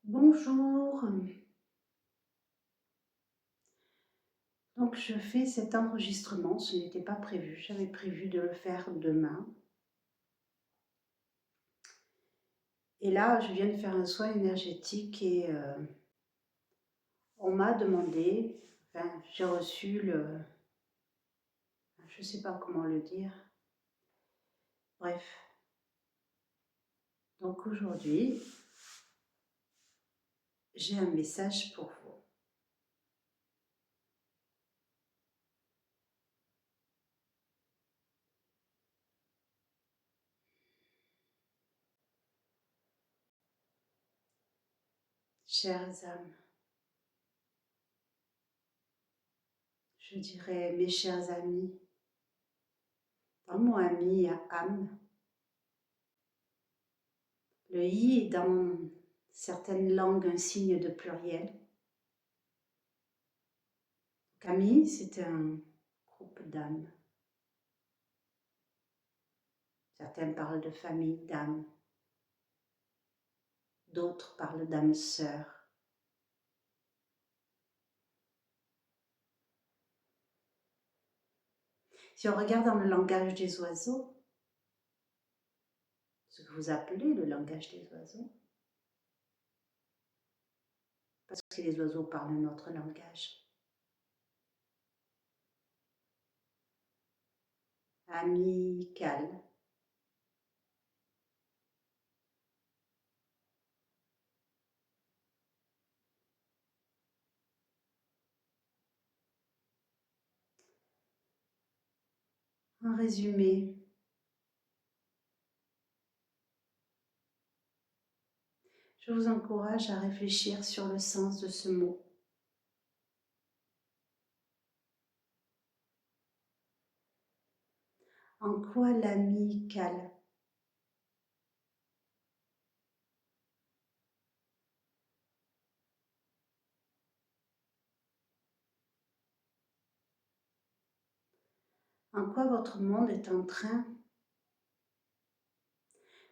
Bonjour, donc je fais cet enregistrement, ce n'était pas prévu, j'avais prévu de le faire demain. Et là, je viens de faire un soin énergétique et on m'a demandé, enfin j'ai reçu je ne sais pas comment le dire, bref. Donc aujourd'hui, j'ai un message pour vous. Chères âmes, je dirais mes chers amis, dans mon ami il y a âme. Le i est dans certaines langues un signe de pluriel. Camille, c'est un groupe d'âmes. Certains parlent de famille d'âmes, d'autres parlent d'âmes sœurs. Si on regarde dans le langage des oiseaux, ce que vous appelez le langage des oiseaux, parce que les oiseaux parlent notre langage. Amical, en résumé, je vous encourage à réfléchir sur le sens de ce mot. En quoi l'amical En quoi votre monde est en train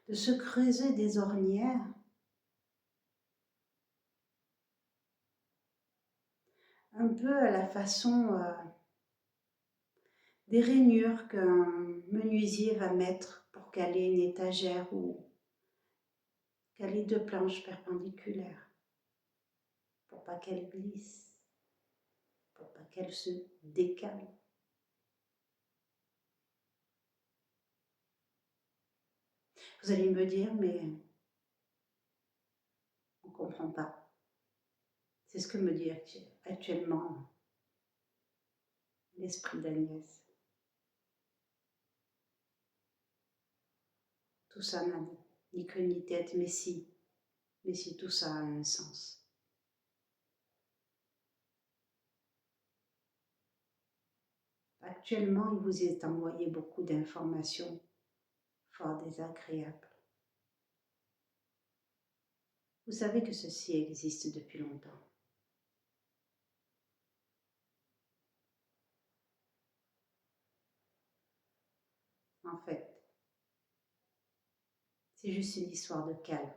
de se creuser des ornières un peu à la façon des rainures qu'un menuisier va mettre pour caler une étagère ou caler deux planches perpendiculaires pour pas qu'elle glisse, pour pas qu'elle se décale. Vous allez me dire, mais on ne comprend pas. C'est ce que me dit actuellement l'esprit d'Agnès. Tout ça n'a ni queue ni tête, mais si tout ça a un sens. Actuellement, il vous est envoyé beaucoup d'informations fort désagréables. Vous savez que ceci existe depuis longtemps. En fait, c'est juste une histoire de calme.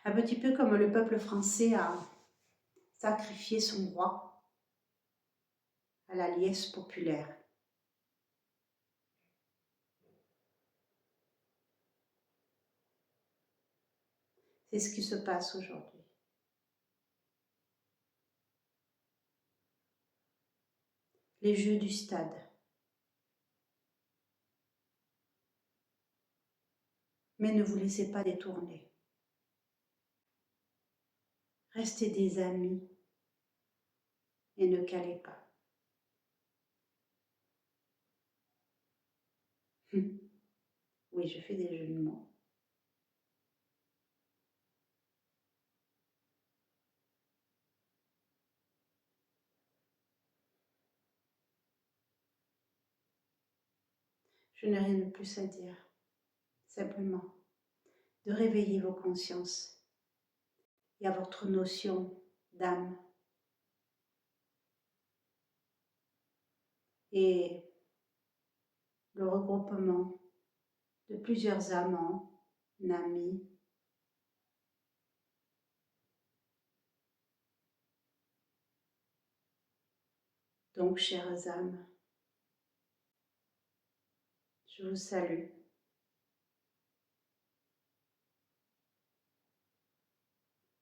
Un petit peu comme le peuple français a sacrifié son roi à la liesse populaire. C'est ce qui se passe aujourd'hui. Les jeux du stade. Mais ne vous laissez pas détourner. Restez des amis et ne calez pas. Oui, je fais des jeux de mots. Je n'ai rien de plus à dire. Simplement de réveiller vos consciences et à votre notion d'âme. Et le regroupement de plusieurs amants, amis. Donc, chères âmes, je vous salue.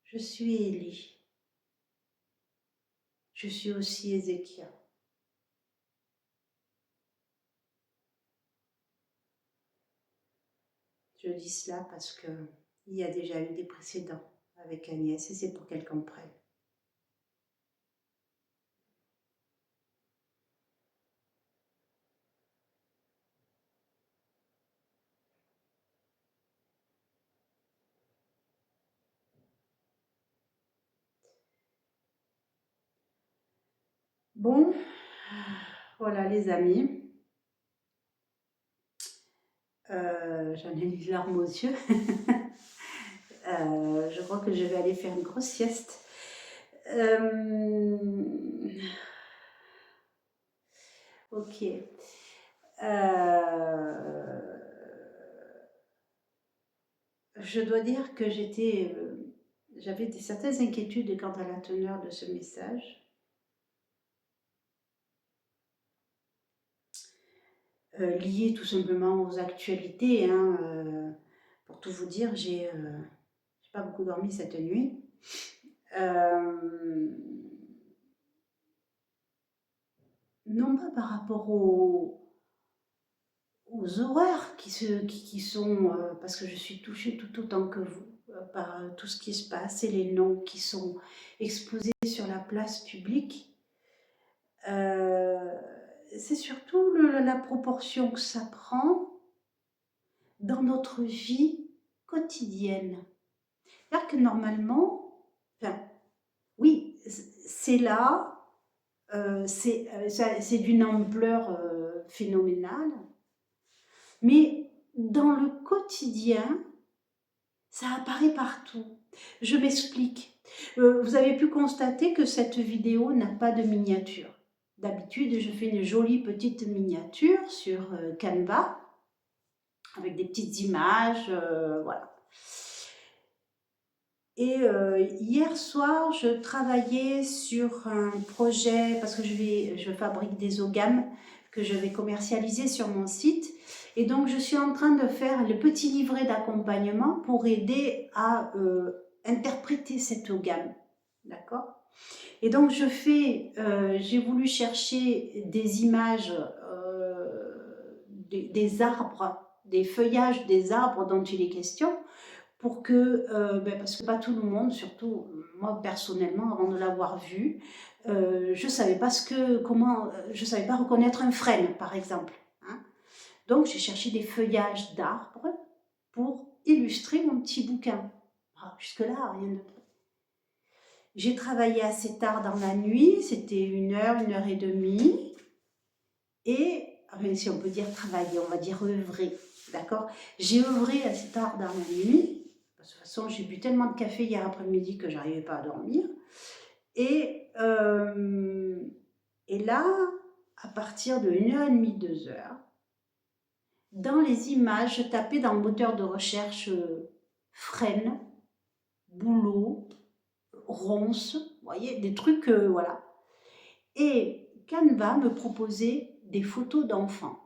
Je suis Élie. Je suis aussi Ézéchiel. Je dis cela parce que il y a déjà eu des précédents avec Agnès et c'est pour qu'elle comprenne. Bon, voilà les amis. J'en ai les larmes aux yeux. Je crois que je vais aller faire une grosse sieste. Ok. Je dois dire que j'avais certaines inquiétudes quant à la teneur de ce message. Liées tout simplement aux actualités. Hein, pour tout vous dire, j'ai pas beaucoup dormi cette nuit. Non pas par rapport aux horreurs qui sont, parce que je suis touchée tout autant que vous par tout ce qui se passe et les noms qui sont exposés sur la place publique. C'est surtout la proportion que ça prend dans notre vie quotidienne. C'est-à-dire que normalement, enfin, oui, c'est là, c'est d'une ampleur phénoménale, mais dans le quotidien, ça apparaît partout. Je m'explique. Vous avez pu constater que cette vidéo n'a pas de miniature. D'habitude, je fais une jolie petite miniature sur Canva, avec des petites images, voilà. Et hier soir, je travaillais sur un projet, parce que je fabrique des OGAM que je vais commercialiser sur mon site. Et donc, je suis en train de faire le petit livret d'accompagnement pour aider à interpréter cette OGAM. D'accord ? Et donc, j'ai voulu chercher des images des arbres, des feuillages des arbres dont il est question, pour que, parce que pas tout le monde, surtout moi personnellement, avant de l'avoir vu, je savais pas je savais pas reconnaître un frêne, par exemple. Hein. Donc j'ai cherché des feuillages d'arbres pour illustrer mon petit bouquin. Ah, jusque-là, rien de... J'ai travaillé assez tard dans la nuit, c'était 1 heure et demie, et si on peut dire travailler, on va dire œuvrer, d'accord ? J'ai œuvré assez tard dans la nuit. De toute façon, j'ai bu tellement de café hier après-midi que j'arrivais pas à dormir. Et là, à partir de 1 heure et demie, 2 heures, dans les images, je tapais dans le moteur de recherche frêne, bouleau, ronce, vous voyez, des trucs, voilà. Et Canva me proposait des photos d'enfants.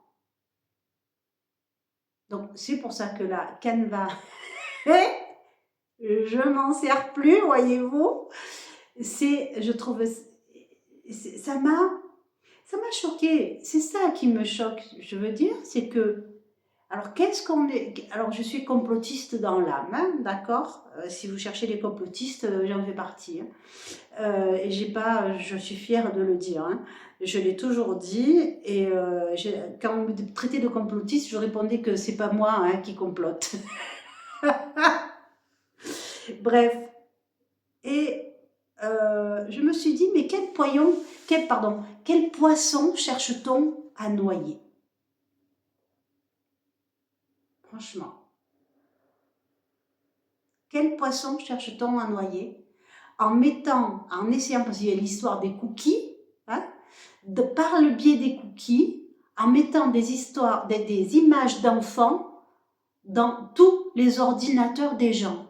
Donc, c'est pour ça que là, Canva, je m'en sers plus, voyez-vous. Je trouve, ça m'a choquée. C'est ça qui me choque, je veux dire, c'est que, alors qu'est-ce qu'on est, alors je suis complotiste dans l'âme, hein, d'accord, si vous cherchez les complotistes, j'en fais partie, hein. Et je suis fière de le dire, hein. Je l'ai toujours dit, et quand on me traitait de complotiste, je répondais que c'est pas moi, hein, qui complote. Bref, et je me suis dit, mais quel poisson cherche-t-on à noyer? Franchement. Quel poisson cherche-t-on à noyer? En essayant, parce qu'il y a l'histoire des cookies, hein, par le biais des cookies, en mettant des images d'enfants dans tous les ordinateurs des gens.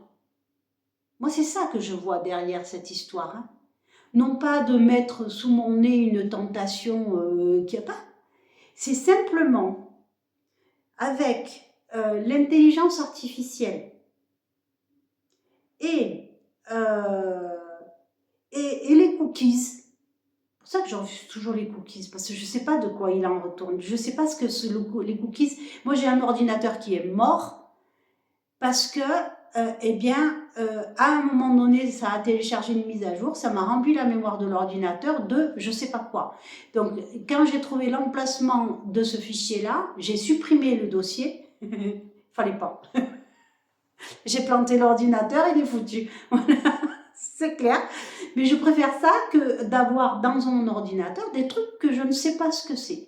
Moi, c'est ça que je vois derrière cette histoire. Hein. Non pas de mettre sous mon nez une tentation qu'il n'y a pas. C'est simplement avec l'intelligence artificielle et, euh, et les cookies. C'est pour ça que j'en refuse toujours les cookies, parce que je ne sais pas de quoi il en retourne. Je ne sais pas ce que c'est les cookies. Moi, j'ai un ordinateur qui est mort parce que, eh bien, à un moment donné, ça a téléchargé une mise à jour, ça m'a rempli la mémoire de l'ordinateur de je ne sais pas quoi. Donc, quand j'ai trouvé l'emplacement de ce fichier-là, j'ai supprimé le dossier. Fallait pas. J'ai planté l'ordinateur, il est foutu. Voilà, c'est clair. Mais je préfère ça que d'avoir dans mon ordinateur des trucs que je ne sais pas ce que c'est.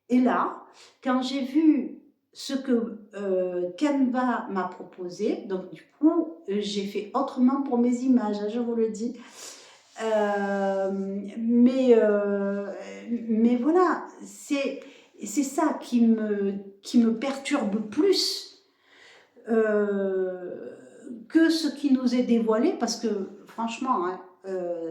Et là, quand j'ai vu ce que Canva m'a proposé, donc du coup, j'ai fait autrement pour mes images, hein, je vous le dis. Mais voilà, c'est ça qui me perturbe plus que ce qui nous est dévoilé, parce que franchement, hein,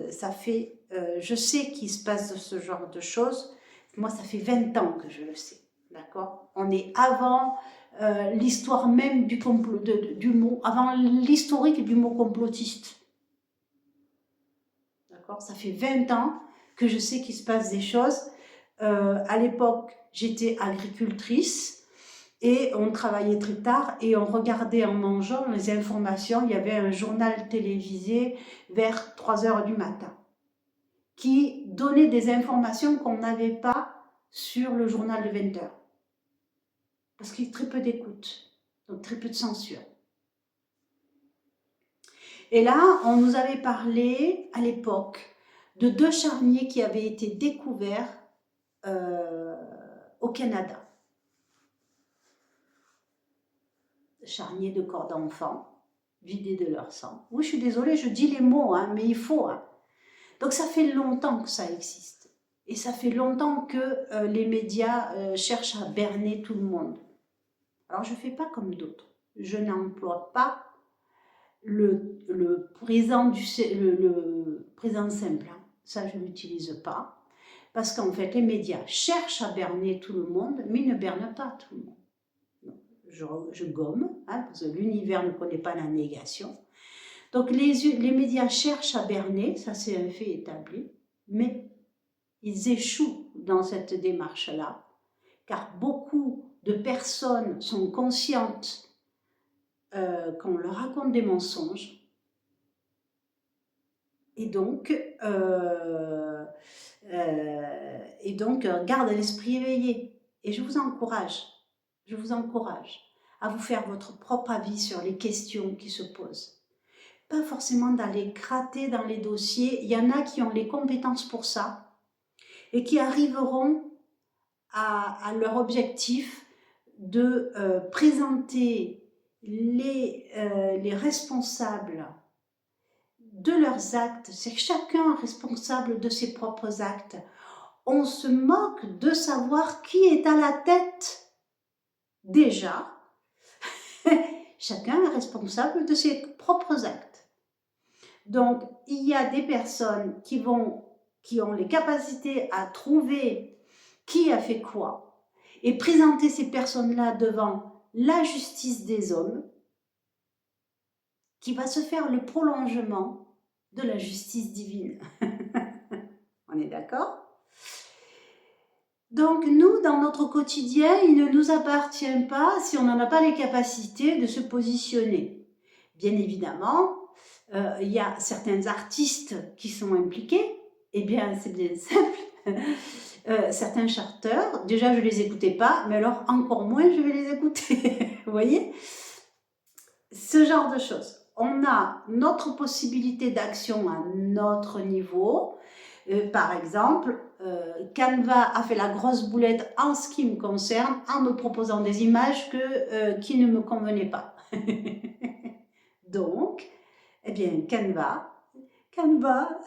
ça fait, je sais qu'il se passe ce genre de choses. Moi, ça fait 20 ans que je le sais, d'accord. On est avant l'histoire même du complot, du mot, avant l'historique du mot complotiste, d'accord. Ça fait 20 ans que je sais qu'il se passe des choses. À l'époque, j'étais agricultrice. Et on travaillait très tard et on regardait en mangeant les informations. Il y avait un journal télévisé vers 3 heures du matin qui donnait des informations qu'on n'avait pas sur le journal de 20 heures. Parce qu'il y a très peu d'écoute, donc très peu de censure. Et là, on nous avait parlé à l'époque de 2 charniers qui avaient été découverts au Canada. Charniers de corps d'enfants, vidés de leur sang. Oui, je suis désolée, je dis les mots, hein, mais il faut. Hein. Donc ça fait longtemps que ça existe. Et ça fait longtemps que les médias cherchent à berner tout le monde. Alors je ne fais pas comme d'autres. Je n'emploie pas le présent, le présent simple. Hein. Ça, je ne l'utilise pas. Parce qu'en fait, les médias cherchent à berner tout le monde, mais ils ne bernent pas tout le monde. Je gomme, hein, parce que l'univers ne connaît pas la négation. Donc les médias cherchent à berner, ça c'est un fait établi, mais ils échouent dans cette démarche-là, car beaucoup de personnes sont conscientes qu'on leur raconte des mensonges, et donc gardent l'esprit éveillé. Et je vous encourage à vous faire votre propre avis sur les questions qui se posent. Pas forcément d'aller gratter dans les dossiers. Il y en a qui ont les compétences pour ça et qui arriveront à leur objectif de présenter les responsables de leurs actes. C'est chacun responsable de ses propres actes. On se moque de savoir qui est à la tête. Déjà, chacun est responsable de ses propres actes. Donc, il y a des personnes qui ont les capacités à trouver qui a fait quoi et présenter ces personnes-là devant la justice des hommes, qui va se faire le prolongement de la justice divine. On est d'accord ? Donc nous, dans notre quotidien, il ne nous appartient pas, si on n'en a pas les capacités, de se positionner. Bien évidemment, il y a certains artistes qui sont impliqués, eh bien c'est bien simple. Certains chanteurs, déjà je ne les écoutais pas, mais alors encore moins je vais les écouter. Vous voyez ? Ce genre de choses. On a notre possibilité d'action à notre niveau. Par exemple, Canva a fait la grosse boulette en ce qui me concerne, en me proposant des images qui ne me convenaient pas. Donc, eh bien, Canva,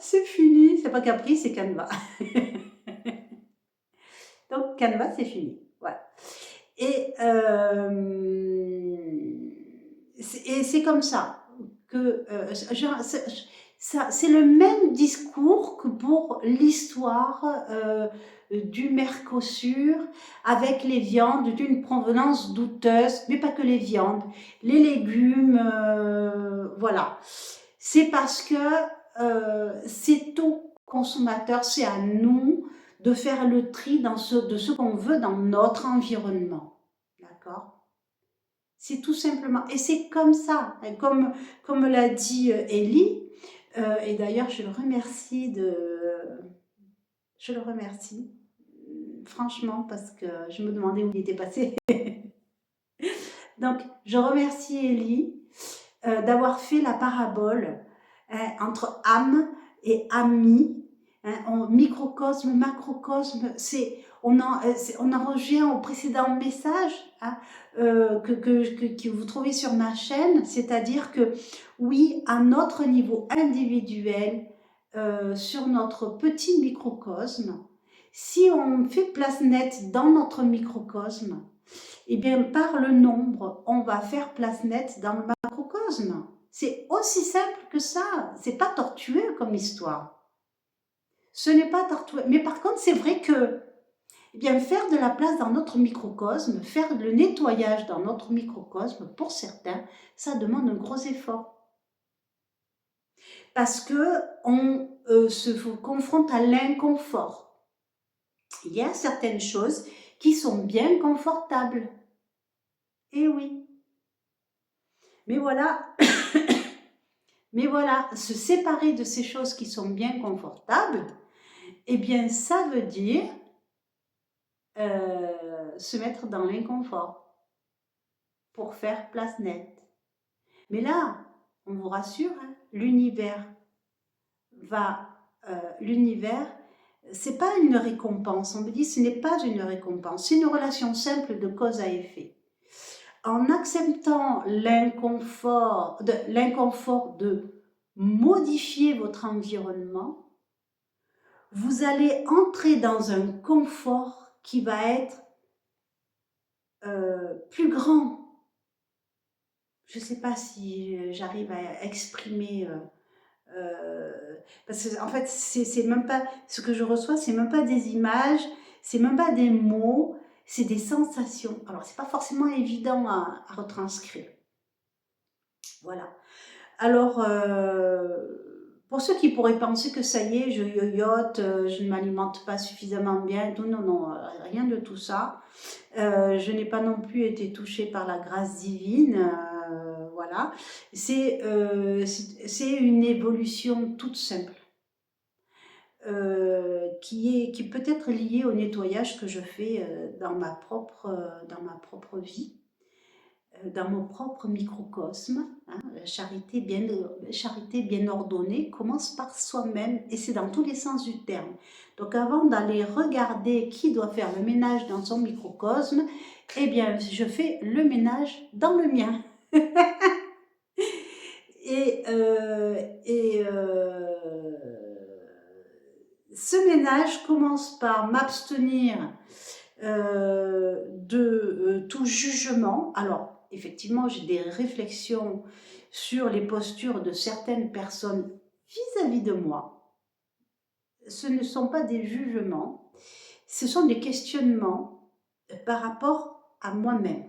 c'est fini. C'est pas Caprice, c'est Canva. Donc, Canva, c'est fini. Voilà. Et Et c'est comme ça que c'est le même discours que pour l'histoire du Mercosur avec les viandes d'une provenance douteuse, mais pas que les viandes, les légumes, voilà. C'est parce que c'est aux consommateurs, c'est à nous de faire le tri de ce qu'on veut dans notre environnement. D'accord? C'est tout simplement. Et c'est comme ça, hein, comme l'a dit Ellie, et d'ailleurs je le remercie, franchement, parce que je me demandais où il était passé. Donc, je remercie Ellie d'avoir fait la parabole hein, entre âme et ami, hein, microcosme, macrocosme, on en revient au précédent message hein, que vous trouvez sur ma chaîne, c'est-à-dire que oui, à notre niveau individuel, sur notre petit microcosme, si on fait place nette dans notre microcosme, eh bien, par le nombre, on va faire place nette dans le macrocosme. C'est aussi simple que ça. C'est pas tortueux comme histoire. Ce n'est pas tortueux. Mais par contre, c'est vrai que eh bien, faire de la place dans notre microcosme, faire le nettoyage dans notre microcosme, pour certains, ça demande un gros effort. Parce qu'on se confronte à l'inconfort. Il y a certaines choses qui sont bien confortables. Et oui. Mais voilà, se séparer de ces choses qui sont bien confortables, eh bien, ça veut dire se mettre dans l'inconfort pour faire place nette. Mais là, on vous rassure, hein, l'univers, c'est pas une récompense. On me dit, ce n'est pas une récompense, c'est une relation simple de cause à effet. En acceptant l'inconfort de modifier votre environnement, vous allez entrer dans un confort qui va être plus grand. Je ne sais pas si j'arrive à exprimer, parce que en fait, c'est même pas ce que je reçois, c'est même pas des images, c'est même pas des mots, c'est des sensations. Alors, c'est pas forcément évident à retranscrire. Voilà. Alors, pour ceux qui pourraient penser que ça y est, je yoyote, je ne m'alimente pas suffisamment bien, tout, non, non, rien de tout ça. Je n'ai pas non plus été touchée par la grâce divine, voilà. C'est une évolution toute simple, qui peut être liée au nettoyage que je fais dans ma propre vie. Dans mon propre microcosme. Hein, la charité bien ordonnée commence par soi-même et c'est dans tous les sens du terme. Donc avant d'aller regarder qui doit faire le ménage dans son microcosme, eh bien je fais le ménage dans le mien. et ce ménage commence par m'abstenir de tout jugement. Alors, effectivement, j'ai des réflexions sur les postures de certaines personnes vis-à-vis de moi. Ce ne sont pas des jugements, ce sont des questionnements par rapport à moi-même.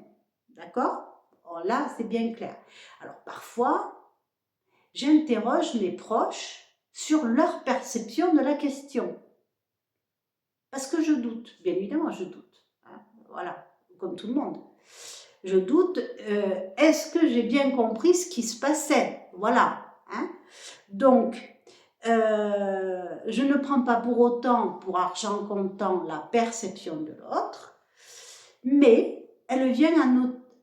D'accord? Là, c'est bien clair. Alors, parfois, j'interroge mes proches sur leur perception de la question. Parce que je doute, bien évidemment, je doute. Hein, voilà, comme tout le monde. Je doute, est-ce que j'ai bien compris ce qui se passait? Voilà. Hein. Donc, je ne prends pas pour autant, pour argent comptant, la perception de l'autre, mais elle vient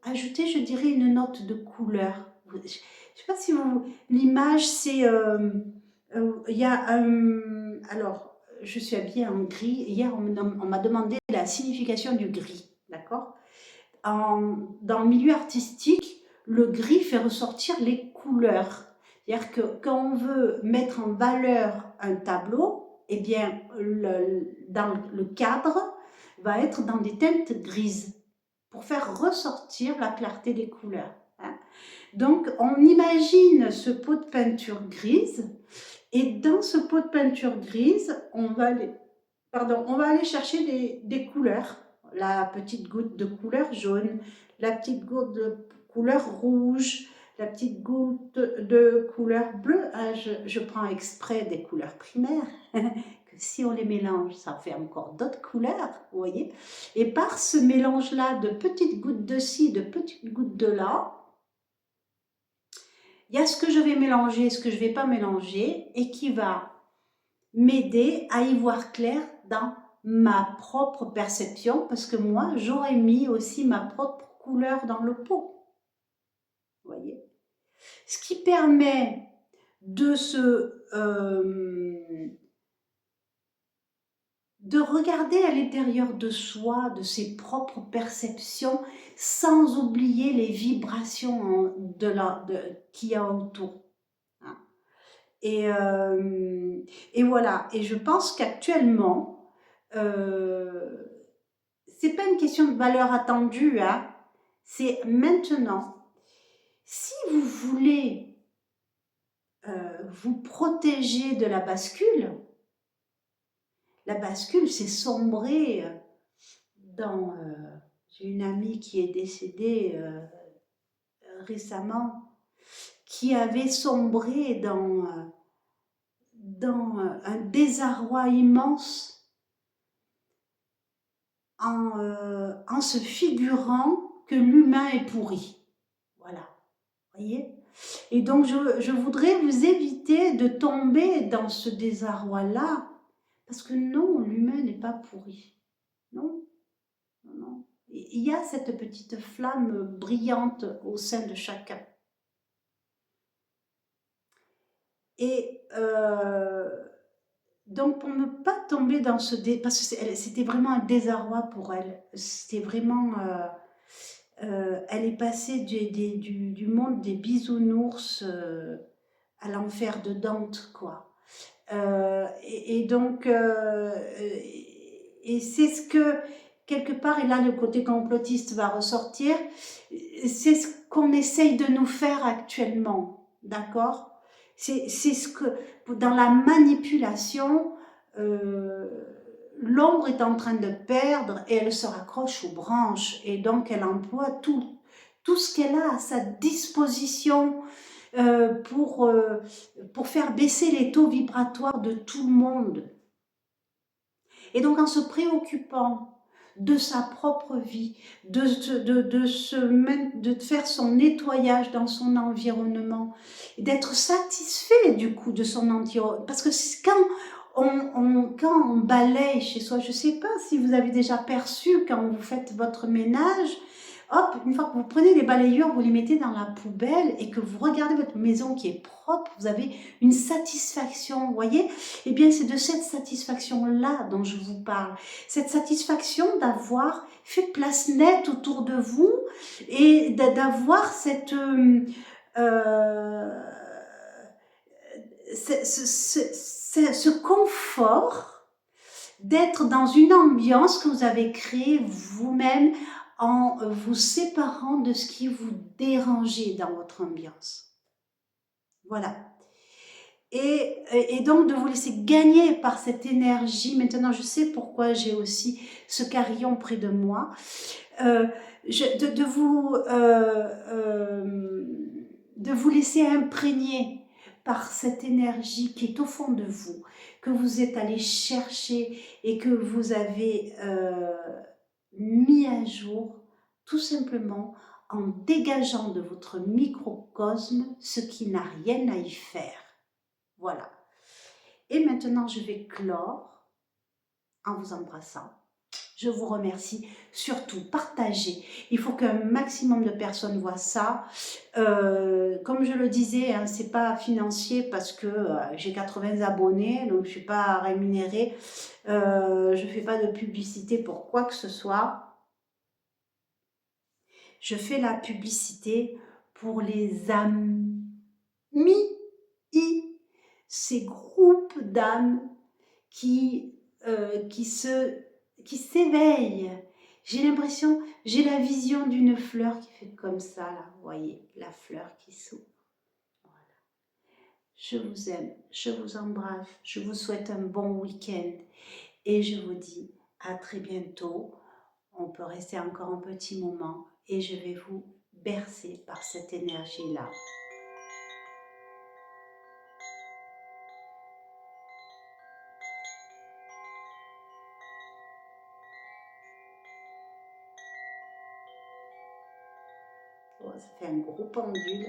ajouter, je dirais, une note de couleur. Je ne sais pas si vous... L'image, c'est... il y a un... Alors, je suis habillée en gris. Hier, on m'a demandé la signification du gris. D'accord? Dans le milieu artistique, le gris fait ressortir les couleurs. C'est-à-dire que quand on veut mettre en valeur un tableau, eh bien, dans le cadre va être dans des teintes grises pour faire ressortir la clarté des couleurs. hein. Donc, on imagine ce pot de peinture grise, et dans ce pot de peinture grise, on va aller chercher des couleurs. La petite goutte de couleur jaune, la petite goutte de couleur rouge, la petite goutte de couleur bleue. Ah, je prends exprès des couleurs primaires, que si on les mélange, ça fait encore d'autres couleurs, vous voyez. Et par ce mélange-là de petites gouttes de ci, de petites gouttes de là, il y a ce que je vais mélanger, ce que je ne vais pas mélanger, et qui va m'aider à y voir clair dans ma propre perception, parce que moi, j'aurais mis aussi ma propre couleur dans le pot. Vous voyez? Ce qui permet de de regarder à l'intérieur de soi, de ses propres perceptions, sans oublier les vibrations qu'il y a autour. Et voilà, et je pense qu'actuellement, c'est pas une question de valeur attendue, hein, c'est maintenant. Si vous voulez vous protéger de la bascule c'est sombrer dans... j'ai une amie qui est décédée récemment, qui avait sombré dans un désarroi immense en se figurant que l'humain est pourri. Voilà, voyez. Et donc, je voudrais vous éviter de tomber dans ce désarroi-là, parce que non, l'humain n'est pas pourri. Non, non, non. Il y a cette petite flamme brillante au sein de chacun. Et donc, pour ne pas tomber dans ce parce que c'était vraiment un désarroi pour elle. C'était vraiment... elle est passée du monde des bisounours à l'enfer de Dante, quoi. Et donc, et c'est ce que, quelque part, et là le côté complotiste va ressortir, c'est ce qu'on essaye de nous faire actuellement, d'accord? C'est ce que, dans la manipulation, l'ombre est en train de perdre et elle se raccroche aux branches, et donc elle emploie tout ce qu'elle a à sa disposition pour faire baisser les taux vibratoires de tout le monde. Et donc en se préoccupant de sa propre vie, de faire son nettoyage dans son environnement, d'être satisfait du coup de son environnement. Parce que quand on balaye chez soi, je ne sais pas si vous avez déjà perçu quand vous faites votre ménage, hop, une fois que vous prenez les balayures, vous les mettez dans la poubelle et que vous regardez votre maison qui est propre, vous avez une satisfaction, vous voyez? Eh bien, c'est de cette satisfaction-là dont je vous parle. Cette satisfaction d'avoir fait place nette autour de vous et d'avoir ce confort d'être dans une ambiance que vous avez créée vous-même en vous séparant de ce qui vous dérangeait dans votre ambiance. Voilà. Et donc de vous laisser gagner par cette énergie. Maintenant, je sais pourquoi j'ai aussi ce carillon près de moi. De vous laisser imprégner par cette énergie qui est au fond de vous, que vous êtes allé chercher et que vous avez mis à jour, tout simplement en dégageant de votre microcosme ce qui n'a rien à y faire. Voilà. Et maintenant, je vais clore en vous embrassant. Je vous remercie. Surtout, partagez. Il faut qu'un maximum de personnes voient ça. Comme je le disais, hein, c'est pas financier parce que j'ai 80 abonnés, donc je suis pas rémunérée. Je fais pas de publicité pour quoi que ce soit. Je fais la publicité pour les amis, ces groupes d'âmes qui s'éveillent J'ai l'impression, j'ai la vision d'une fleur qui fait comme ça, là, vous voyez, la fleur qui s'ouvre. Voilà. Je vous aime, je vous embrasse, je vous souhaite un bon week-end et je vous dis à très bientôt. On peut rester encore un petit moment et je vais vous bercer par cette énergie-là. Oh, ça fait un gros pendule.